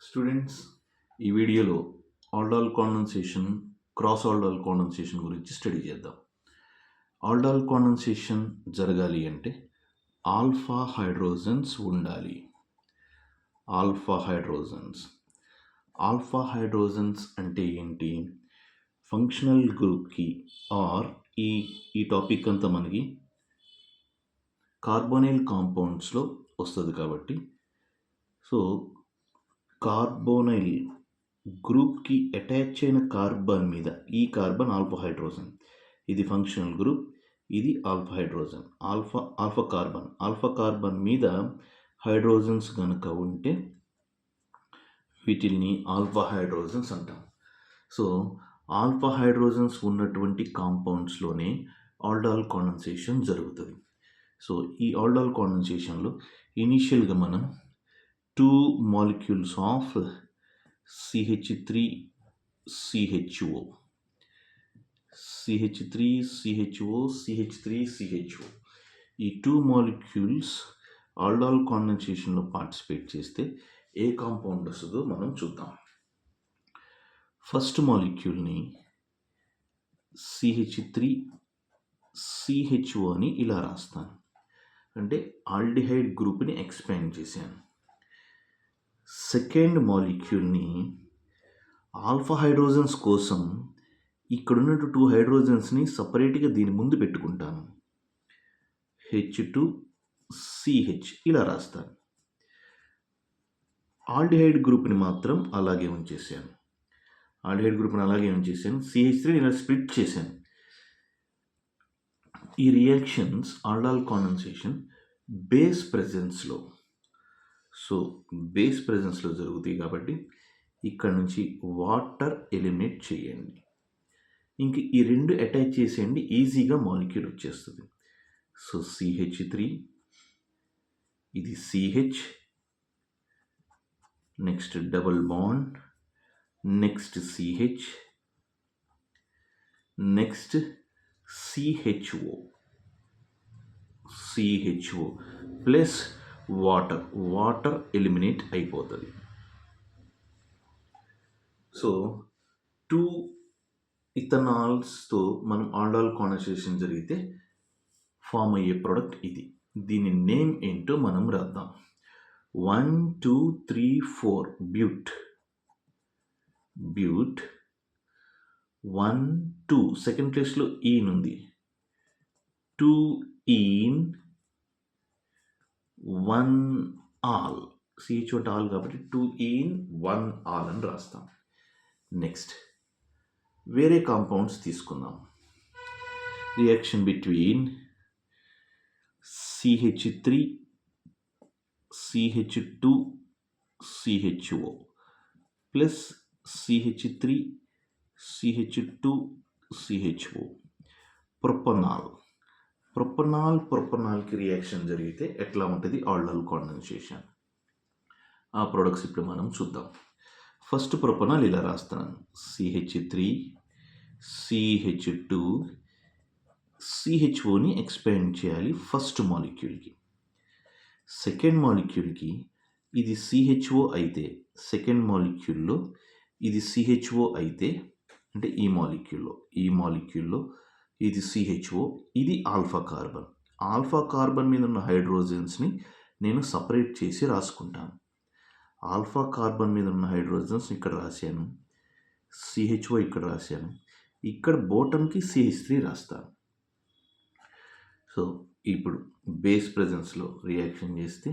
Students, ఈ వీడియోలో aldol కాండెన్సేషన్, cross aldol కాండెన్సేషన్ గురించి స్టడీ చేద్దాం. ఆల్డాల్ కాండెన్సేషన్ జరగాలి అంటే ఆల్ఫా హైడ్రోజన్స్ ఉండాలి. ఆల్ఫా హైడ్రోజన్స్ ఆల్ఫా హైడ్రోజన్స్ అంటే ఏంటి? ఫంక్షనల్ గ్రూప్కి ఆర్ ఈ ఈ టాపిక్ అంతా మనకి కార్బోనైల్ కాంపౌండ్స్లో వస్తుంది కాబట్టి, సో కార్బోనైల్ గ్రూప్కి అటాచ్ అయిన కార్బన్ మీద ఈ కార్బన్ ఆల్ఫా హైడ్రోజన్, ఇది ఫంక్షనల్ గ్రూప్, ఇది ఆల్ఫా హైడ్రోజన్, ఆల్ఫా కార్బన్ మీద హైడ్రోజన్స్ కనుక ఉంటే వీటిల్ని ఆల్ఫా హైడ్రోజన్స్ అంటాం. సో ఆల్ఫా హైడ్రోజన్స్ ఉన్నటువంటి కాంపౌండ్స్లోనే ఆల్డాల్ కాండెన్సేషన్ జరుగుతుంది. సో ఈ ఆల్డాల్ కాండెన్సేషన్లో ఇనీషియల్గా మనం 2 molecules of CH3CHO, CH3CHO, ఈ 2 molecules ఆల్డాల్ కాండెన్సేషన్లో పార్టిసిపేట్ చేస్తే ఏ కాంపౌండ్ వస్తుందో మనం చూద్దాం. ఫస్ట్ మాలిక్యూల్ని CH3CHO అని ఇలా రాస్తాను, అంటే ఆల్డిహైడ్ గ్రూప్ని ఎక్స్పాండ్ చేశాను. సెకండ్ మాలిక్యూల్ని ఆల్ఫా హైడ్రోజన్స్ కోసం ఇక్కడ ఉన్నట్టు 2 హైడ్రోజన్స్ని సపరేట్గా దీని ముందు పెట్టుకుంటాను, H2CH ఇలా రాస్తాను. ఆల్డిహైడ్ గ్రూప్ని మాత్రం అలాగే ఉంచేసాను. CH3 ఇలా స్ప్లిట్ చేశాను. ఈ రియాక్షన్స్ ఆల్డాల్ కాండెన్సేషన్ బేస్ ప్రెజెన్స్లో జరుగుతాయి కాబట్టి ఇక్కడ నుంచి వాటర్ ఎలిమినేట్ చేయండి. ఇంక ఈ రెండు అటాచ్ చేసేయండి, ఈజీగా మాలిక్యూల్ వచ్చేస్తుంది. సో CH3, ఇది CH, next double bond, next CH, next CHO plus water eliminate అయిపోతుంది. సో 2 ఇథనాల్స్తో మనం ఆల్డాల్ కాండెన్సేషన్ జరిగితే ఫామ్ అయ్యే ప్రోడక్ట్ ఇది. దీని నేమ్ ఏంటో మనం రాద్దాం. 1 2 3 4 బ్యూట్ 1 2 సెకండ్ ప్లేస్లో ఈన్ ఉంది, 2 ఈన్ 1 ఆల్, CH అంటే ఆల్ కాబట్టి 2 ఈన్ 1 ఆల్ అని రాస్తాం. నెక్స్ట్ వేరే కాంపౌండ్స్ తీసుకుందాం. Reaction between CH3 CH2 CHO plus CH3 CH2 CHO ప్రొపనాల్కి రియాక్షన్ జరిగితే ఎట్లా ఉంటుంది ఆల్డాల్ కాండెన్సేషన్, ఆ ప్రొడక్ట్స్ ఇప్పుడు మనం చూద్దాం. ఫస్ట్ ప్రొపనాల్ ఇలా రాస్తాను, CH3 CH2 CHOని ఎక్స్పాండ్ చేయాలి ఫస్ట్ మాలిక్యూల్కి. సెకండ్ మాలిక్యూల్కి ఇది CHO అయితే, సెకండ్ మాలిక్యూల్లో ఇది CHO అయితే, అంటే ఈ మాలిక్యూల్లో ఇది CHO, ఇది ఆల్ఫా కార్బన్ మీద ఉన్న హైడ్రోజన్స్ని నేను సపరేట్ చేసి రాసుకుంటాను. ఆల్ఫా కార్బన్ మీద ఉన్న హైడ్రోజన్స్ ఇక్కడ రాశాను, CHO ఇక్కడ రాశాను, ఇక్కడ బాటమ్కి CH3 రాస్తాను. సో ఇప్పుడు బేస్ ప్రెజెన్స్లో రియాక్షన్ చేస్తే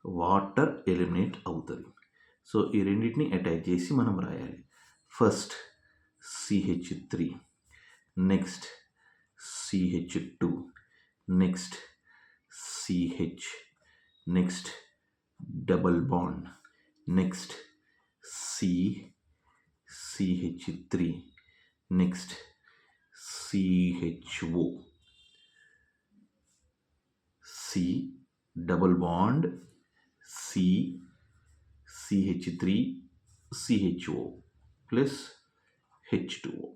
వాటర్ ఎలిమినేట్ అవుతుంది. సో ఈ రెండింటిని అటాచ్ చేసి మనం రాయాలి. First CH3, next CH2, next CH, next double bond, next CH3, next CHO, C double bond, CH3 CHO plus H2O.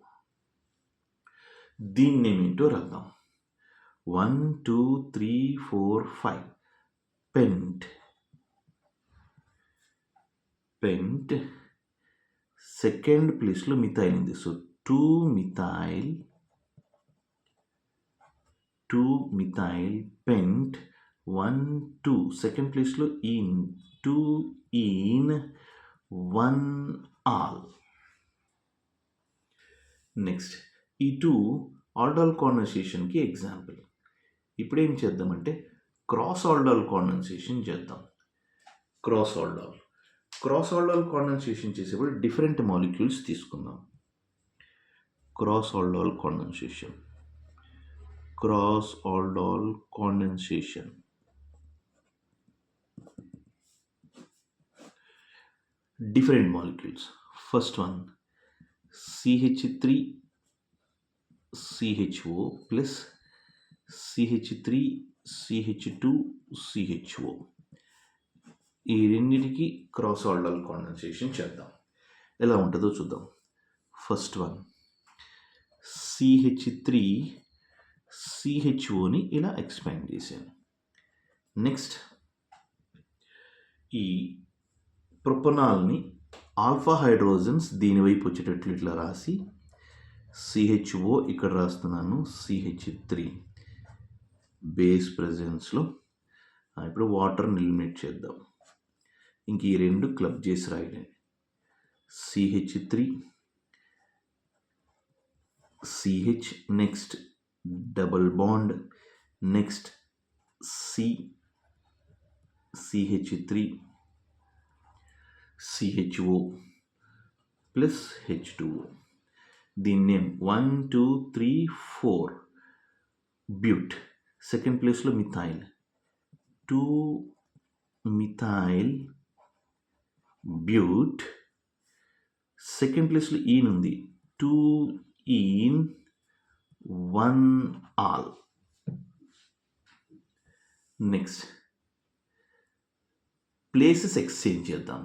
దీన్ని ఏమిటో రాద్దాం. 1 2 3 4 5 పెంట్ పెంట్, సెకండ్ ప్లేస్లో మిథైల్ ఉంది. సో 2 మిథైల్ పెంట్ 1 2 సెకండ్ ప్లేస్లో ఈన్ 2 ఈన్ 1 ఆల్. నెక్స్ట్ ఈ 2 ఆల్డహాల్ కాండెన్సేషన్కి ఎగ్జాంపుల్. ఇప్పుడు ఏం చేద్దామంటే క్రాస్ ఆల్డహాల్ కాండెన్సేషన్ చేద్దాం. క్రాస్ ఆల్డహాల్ కాండెన్సేషన్ చేసేప్పుడు డిఫరెంట్ మాలిక్యూల్స్ తీసుకుందాం. Cross aldol condensation different molecules. First one CH3CHO plus CH3CH2CHO. ఈ రెండింటికి క్రాస్ ఆల్డహాల్ కాండెన్సేషన్ చేద్దాం. ఎలా ఉంటుందో చూద్దాం. ఫస్ట్ వన్ CH3CHOని ఇలా ఎక్స్పాండ్ చేశాను. నెక్స్ట్ ఈ ప్రొపనాల్ని ఆల్ఫా హైడ్రోజన్స్ దీని వైపు వచ్చేటట్లు ఇట్లా రాసి CHO ఇక్కడ రాస్తున్నాను. CH3 base ప్రెజెన్స్లో. ఇప్పుడు వాటర్ని ఎలిమినేట్ చేద్దాం. ఇంక ఈ రెండు క్లబ్ చేసి రాయడండి. CH3 CH, next double bond, next CH3 CHO plus H2O. దీని నేమ్ 1 2 3 4 బ్యూట్. సెకండ్ ప్లేస్లో మిథైల్ 2 మిథైల్ బ్యూట్. సెకండ్ ప్లేస్లో ఈన్ ఉంది 2 ఈన్ 1 ఆల్. నెక్స్ట్ ప్లేసెస్ ఎక్స్చేంజ్ చేద్దాం.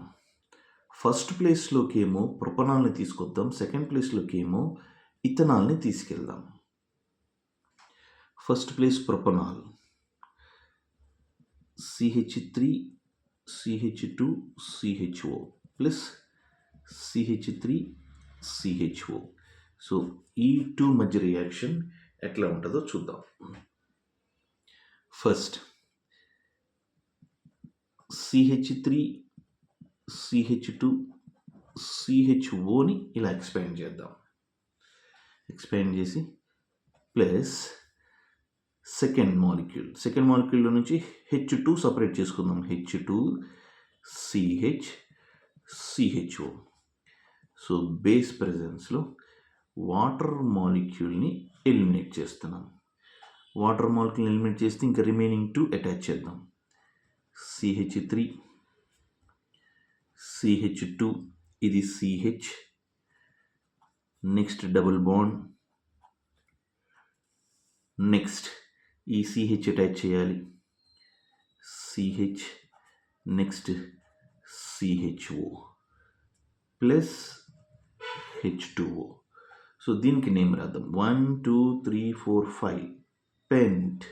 ఫస్ట్ ప్లేస్లోకి ఏమో ప్రొపనాల్ని తీసుకొద్దాం. సెకండ్ ప్లేస్లోకి ఏమో ఇథనాల్ని తీసుకెళ్దాం. First place propanol CH3 CH2 CHO plus CH3 CHO. So ఈ టూ మధ్య రియాక్షన్ ఎట్లా ఉంటుందో చూద్దాం. ఫస్ట్ CH3 CH2 CHOని ఇలా ఎక్స్పాండ్ చేద్దాం. ఎక్స్పాండ్ చేసి ప్లస్ సెకండ్ మాలిక్యూల్లో నుంచి H2 సపరేట్ చేసుకుందాం. H2 CH CHO. So base ప్రెజెన్స్లో వాటర్ మాలిక్యూల్ని ఎలిమినేట్ చేస్తున్నాం. వాటర్ మాలిక్యూల్ని ఎలిమినేట్ చేస్తే ఇంకా రిమైనింగ్ 2 అటాచ్ చేద్దాం. CH3 CH2 ఇది CH, next double bond, next ఈ CH అటాచ్ చేయాలి. CH, next CHO plus H2O. So దీనికి నేమ్ రాద్దాం. 1 2 3 4 5 పెంట్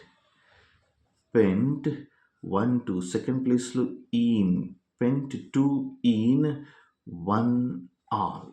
1 2 సెకండ్ ప్లేస్లో ఈన్ పెంట్ 2 ఈన్ 1 ఆల్.